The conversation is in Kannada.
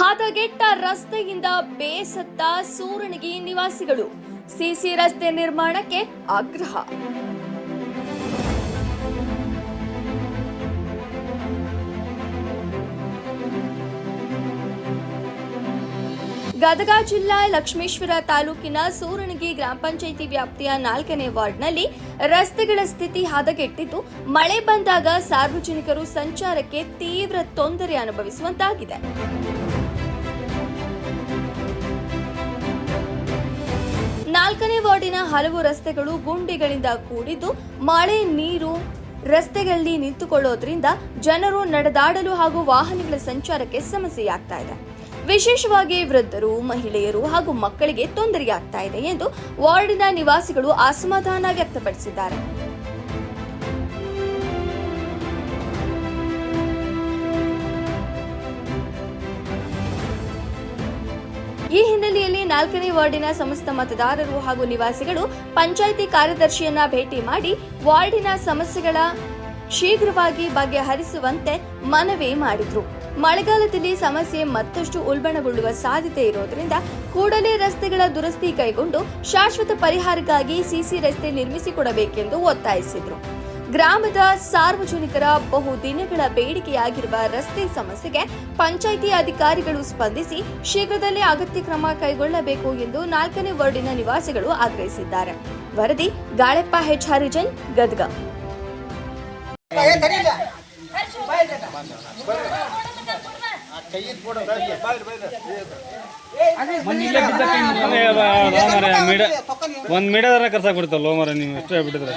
ಹದಗೆಟ್ಟ ರಸ್ತೆಯಿಂದ ಬೇಸತ್ತ ಸೂರಣಗಿ ನಿವಾಸಿಗಳು ಸಿಸಿ ರಸ್ತೆ ನಿರ್ಮಾಣಕ್ಕೆ ಆಗ್ರಹ. ಗದಗ ಜಿಲ್ಲಾ ಲಕ್ಷ್ಮೇಶ್ವರ ತಾಲೂಕಿನ ಸೂರಣಗಿ ಗ್ರಾಮ ಪಂಚಾಯಿತಿ ವ್ಯಾಪ್ತಿಯ 4ನೇ ವಾರ್ಡ್ನಲ್ಲಿ ರಸ್ತೆಗಳ ಸ್ಥಿತಿ ಹದಗೆಟ್ಟಿದ್ದು, ಮಳೆ ಬಂದಾಗ ಸಾರ್ವಜನಿಕರು ಸಂಚಾರಕ್ಕೆ ತೀವ್ರ ತೊಂದರೆ ಅನುಭವಿಸುವಂತಾಗಿದೆ. 4ನೇ ವಾರ್ಡಿನ ಹಲವು ರಸ್ತೆಗಳು ಗುಂಡಿಗಳಿಂದ ಕೂಡಿದ್ದು, ಮಳೆ ನೀರು ರಸ್ತೆಗಳಲ್ಲಿ ನಿಂತುಕೊಳ್ಳೋದ್ರಿಂದ ಜನರು ನಡೆದಾಡಲು ಹಾಗೂ ವಾಹನಗಳ ಸಂಚಾರಕ್ಕೆ ಸಮಸ್ಯೆಯಾಗ್ತಾ ಇದೆ. ವಿಶೇಷವಾಗಿ ವೃದ್ಧರು, ಮಹಿಳೆಯರು ಹಾಗೂ ಮಕ್ಕಳಿಗೆ ತೊಂದರೆಯಾಗ್ತಾ ಇದೆ ಎಂದು ವಾರ್ಡಿನ ನಿವಾಸಿಗಳು ಅಸಮಾಧಾನ ವ್ಯಕ್ತಪಡಿಸಿದ್ದಾರೆ. ಈ ಹಿನ್ನೆಲೆಯಲ್ಲಿ 4ನೇ ವಾರ್ಡಿನ ಸಮಸ್ತ ಮತದಾರರು ಹಾಗೂ ನಿವಾಸಿಗಳು ಪಂಚಾಯಿತಿ ಕಾರ್ಯದರ್ಶಿಯನ್ನ ಭೇಟಿ ಮಾಡಿ ವಾರ್ಡಿನ ಸಮಸ್ಯೆಗಳ ಶೀಘ್ರವಾಗಿ ಬಗೆಹರಿಸುವಂತೆ ಮನವಿ ಮಾಡಿದ್ರು. ಮಳೆಗಾಲದಲ್ಲಿ ಸಮಸ್ಯೆ ಮತ್ತಷ್ಟು ಉಲ್ಬಣಗೊಳ್ಳುವ ಸಾಧ್ಯತೆ ಇರೋದ್ರಿಂದ ಕೂಡಲೇ ರಸ್ತೆಗಳ ದುರಸ್ತಿ ಕೈಗೊಂಡು ಶಾಶ್ವತ ಪರಿಹಾರಕ್ಕಾಗಿ ಸಿಸಿ ರಸ್ತೆ ನಿರ್ಮಿಸಿಕೊಡಬೇಕೆಂದು ಒತ್ತಾಯಿಸಿದರು. ಗ್ರಾಮದ ಸಾರ್ವಜನಿಕರ ಬಹುದಿನಗಳ ಬೇಡಿಕೆಯಾಗಿರುವ ರಸ್ತೆ ಸಮಸ್ಯೆಗೆ ಪಂಚಾಯಿತಿ ಅಧಿಕಾರಿಗಳು ಸ್ಪಂದಿಸಿ ಶೀಘ್ರದಲ್ಲೇ ಅಗತ್ಯ ಕ್ರಮ ಕೈಗೊಳ್ಳಬೇಕು ಎಂದು 4ನೇ ವಾರ್ಡಿನ ನಿವಾಸಿಗಳು ಆಗ್ರಹಿಸಿದ್ದಾರೆ. ವರದಿ ಗಾಳೆಪ್ಪ ಹೆಚ್ ಹರಿಜನ್, ಗದಗ. ಒಂದ್ ಮೀಡಿಯಾದಾರ ಕರ್ಸಾಕ್ ಬಿಡ್ತಲ್ಲ ಮರ ನೀವು ಎಷ್ಟು ಹೇಳ್ಬಿಟ್ಟಿದ್ರೆ